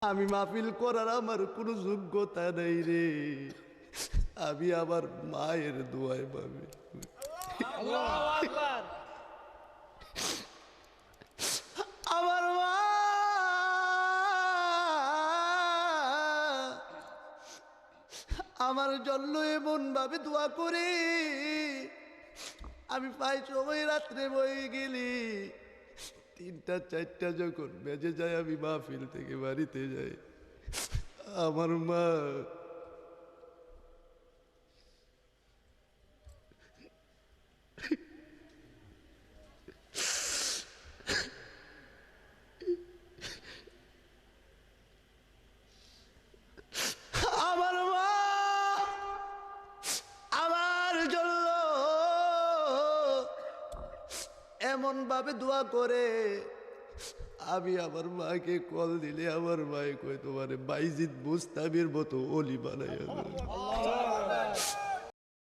আমি মাহফিল করার আমার কোনো যোগ্যতা নেই রে। আমি আমার মায়ের দোয়ায় পাবে। আল্লাহু আকবার। আমার মা আমার জন্য এমন ভাবে দোয়া করে, আমি পাই সময় রাত্রে বয়ে গেলি 3টা 4টা যখন বেজে যায়, আমি মাহফিল থেকে বাড়িতে যাই। আমার মা আমার মা আমার জন্য এমন ভাবে দোয়া করে, আমি আমার মাকে কল দিলে আমার মায়ে কয় তোমারে বাইজিদ মুস্তাবির মতো অলি বানাইয়া দেব।